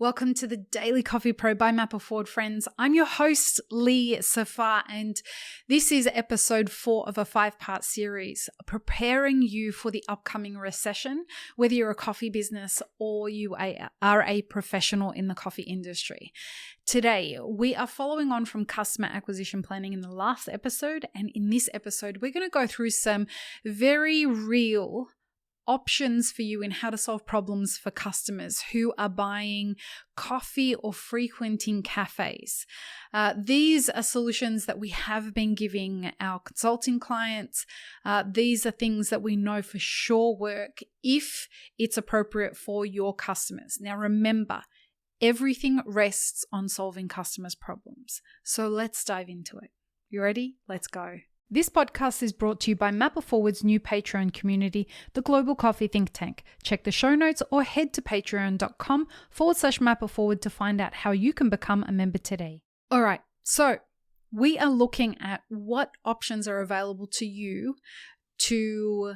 Welcome to the Daily Coffee Pro by Mapper Forward, friends. I'm your host, Lee Safar, and this is episode 4 of a 5-part series preparing you for the upcoming recession, whether you're a coffee business or you are a professional in the coffee industry. Today, we are following on from customer acquisition planning in the last episode, and in this episode, we're going to go through some very real options for you in how to solve problems for customers who are buying coffee or frequenting cafes. These are solutions that we have been giving our consulting clients. These are things that we know for sure work if it's appropriate for your customers. Now remember, everything rests on solving customers' problems. So let's dive into it. You ready? Let's go. This podcast is brought to you by Mapper Forward's new Patreon community, the Global Coffee Think Tank. Check the show notes or head to patreon.com/mapperforward to find out how you can become a member today. All right, so we are looking at what options are available to you to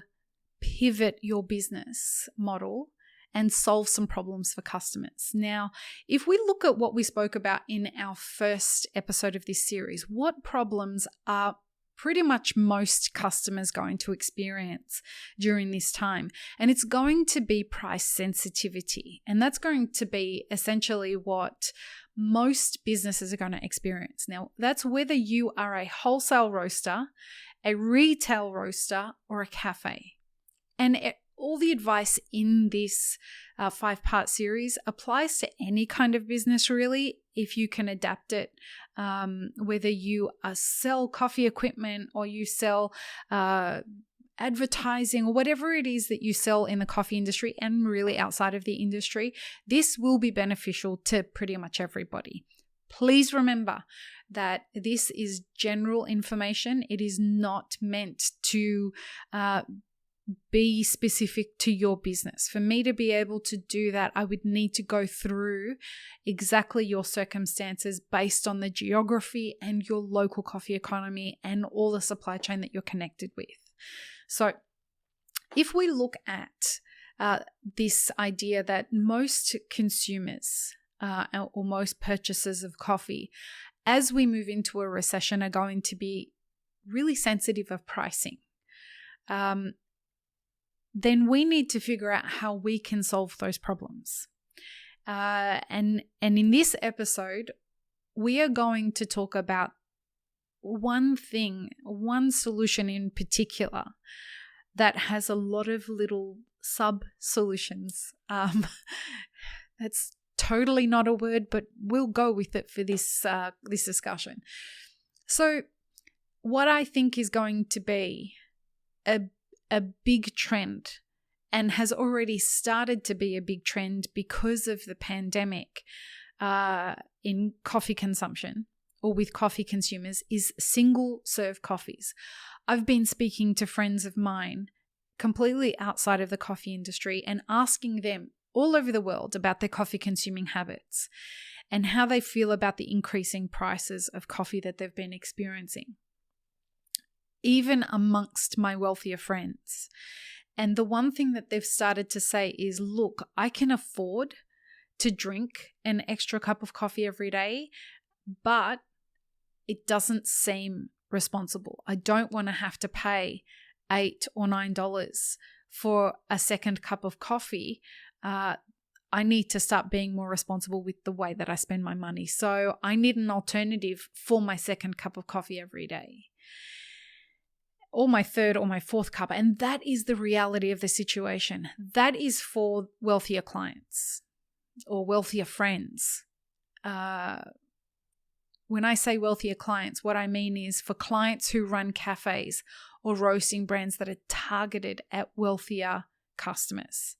pivot your business model and solve some problems for customers. Now, if we look at what we spoke about in our first episode of this series, what problems are pretty much most customers going to experience during this time? And it's going to be price sensitivity. And that's going to be essentially what most businesses are going to experience. Now, that's whether you are a wholesale roaster, a retail roaster, or a cafe. And all the advice in this 5-part series applies to any kind of business, really, if you can adapt it, whether you sell coffee equipment or you sell advertising or whatever it is that you sell in the coffee industry and really outside of the industry, this will be beneficial to pretty much everybody. Please remember that this is general information. It is not meant to be specific to your business. For me to be able to do that, I would need to go through exactly your circumstances based on the geography and your local coffee economy and all the supply chain that you're connected with. So if we look at this idea that most consumers or most purchasers of coffee, as we move into a recession, are going to be really sensitive of pricing, then we need to figure out how we can solve those problems. And in this episode, we are going to talk about one solution in particular that has a lot of little sub-solutions. That's totally not a word, but we'll go with it for this discussion. So what I think is going to be a big trend, and has already started to be a big trend because of the pandemic in coffee consumption or with coffee consumers, is single serve coffees. I've been speaking to friends of mine completely outside of the coffee industry and asking them all over the world about their coffee consuming habits and how they feel about the increasing prices of coffee that they've been experiencing, even amongst my wealthier friends. And the one thing that they've started to say is, look, I can afford to drink an extra cup of coffee every day, but it doesn't seem responsible. I don't want to have to pay $8 or $9 for a second cup of coffee. I need to start being more responsible with the way that I spend my money. So I need an alternative for my second cup of coffee every day, or my third or my fourth cup. And that is the reality of the situation. That is for wealthier clients or wealthier friends. When I say wealthier clients, what I mean is for clients who run cafes or roasting brands that are targeted at wealthier customers.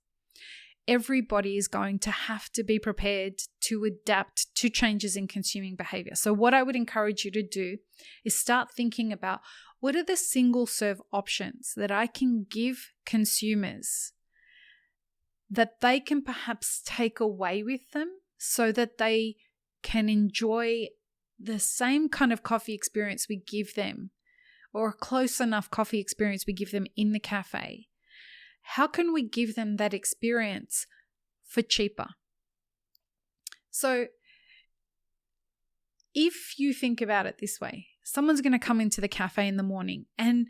Everybody is going to have to be prepared to adapt to changes in consuming behavior. So what I would encourage you to do is start thinking about, what are the single serve options that I can give consumers that they can perhaps take away with them so that they can enjoy the same kind of coffee experience we give them, or a close enough coffee experience we give them in the cafe? How can we give them that experience for cheaper? So if you think about it this way, someone's going to come into the cafe in the morning and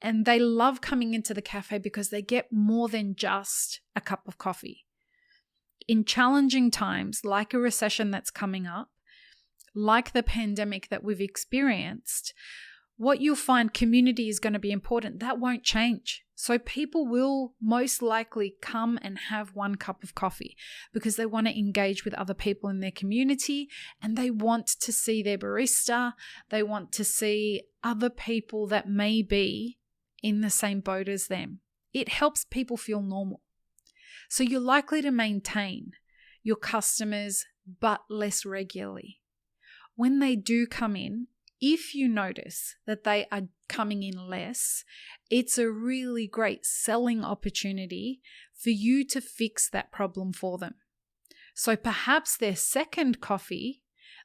they love coming into the cafe because they get more than just a cup of coffee. In challenging times, like a recession that's coming up, like the pandemic that we've experienced, what you'll find, community is going to be important. That won't change. So people will most likely come and have one cup of coffee because they want to engage with other people in their community and they want to see their barista. They want to see other people that may be in the same boat as them. It helps people feel normal. So you're likely to maintain your customers, but less regularly. When they do come in, if you notice that they are coming in less, it's a really great selling opportunity for you to fix that problem for them. So perhaps their second coffee,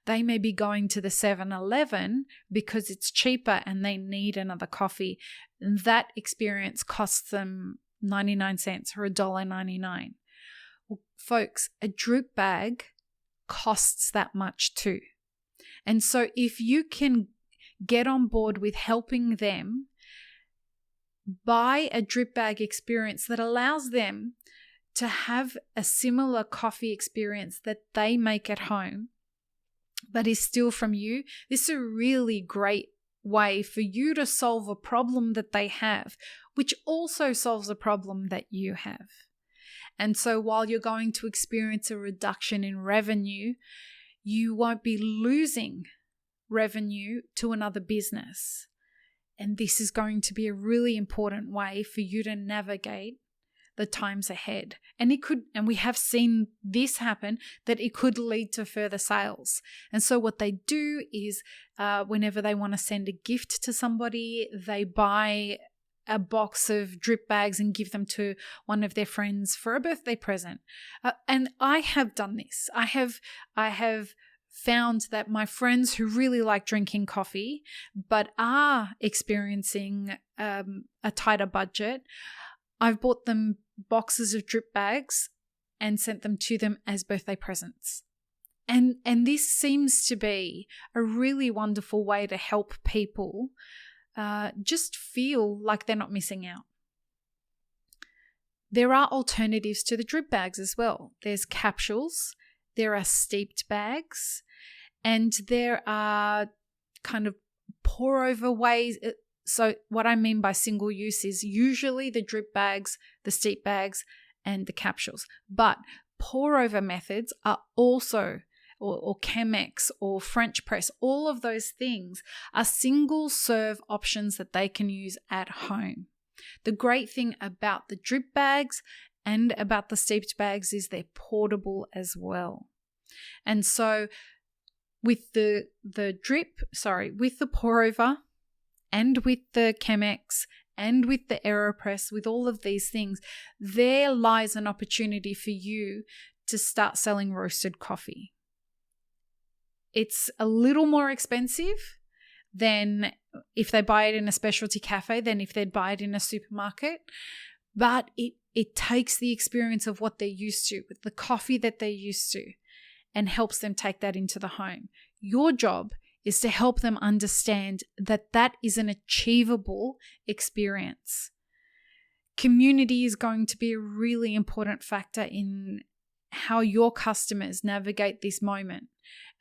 they may be going to the 7-Eleven because it's cheaper and they need another coffee. And that experience costs them 99 cents or $1.99. Well, folks, a drip bag costs that much too. And so if you can get on board with helping them buy a drip bag experience that allows them to have a similar coffee experience that they make at home, but is still from you, this is a really great way for you to solve a problem that they have, which also solves a problem that you have. And so while you're going to experience a reduction in revenue, you won't be losing revenue to another business. And this is going to be a really important way for you to navigate the times ahead. And we have seen this happen, that it could lead to further sales. And so what they do is whenever they want to send a gift to somebody, they buy a box of drip bags and give them to one of their friends for a birthday present. And I have done this. I have found that my friends who really like drinking coffee but are experiencing a tighter budget, I've bought them boxes of drip bags and sent them to them as birthday presents. And this seems to be a really wonderful way to help people just feel like they're not missing out. There are alternatives to the drip bags as well. There's capsules, there are steeped bags, and there are kind of pour over ways. So what I mean by single use is usually the drip bags, the steep bags, and the capsules. But pour over methods are also, or Chemex or French press, all of those things are single serve options that they can use at home. The great thing about the drip bags and about the steeped bags is they're portable as well. And so with the pour over and with the Chemex and with the AeroPress, with all of these things, there lies an opportunity for you to start selling roasted coffee. It's a little more expensive than if they buy it in a specialty cafe than if they'd buy it in a supermarket, but it takes the experience of what they're used to, with the coffee that they're used to, and helps them take that into the home. Your job is to help them understand that that is an achievable experience. Community is going to be a really important factor in how your customers navigate this moment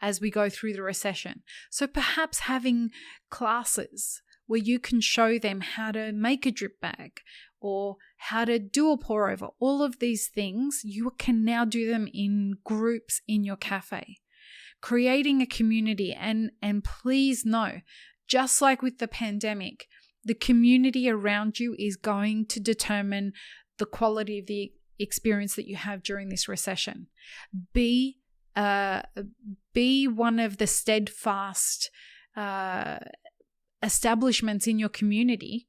as we go through the recession. So perhaps having classes where you can show them how to make a drip bag or how to do a pour over, all of these things, you can now do them in groups in your cafe. Creating a community, and please know, just like with the pandemic, the community around you is going to determine the quality of the experience that you have during this recession. Be one of the steadfast establishments in your community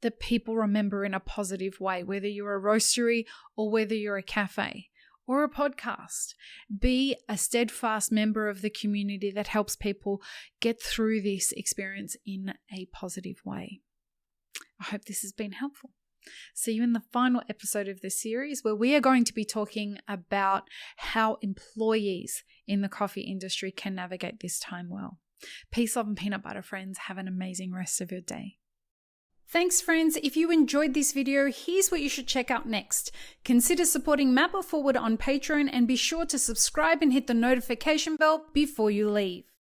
that people remember in a positive way, whether you're a roastery or whether you're a cafe or a podcast. Be a steadfast member of the community that helps people get through this experience in a positive way. I hope this has been helpful. See you in the final episode of this series, where we are going to be talking about how employees in the coffee industry can navigate this time well. Peace, love, and peanut butter, friends. Have an amazing rest of your day. Thanks, friends. If you enjoyed this video, here's what you should check out next. Consider supporting Map It Forward on Patreon, and be sure to subscribe and hit the notification bell before you leave.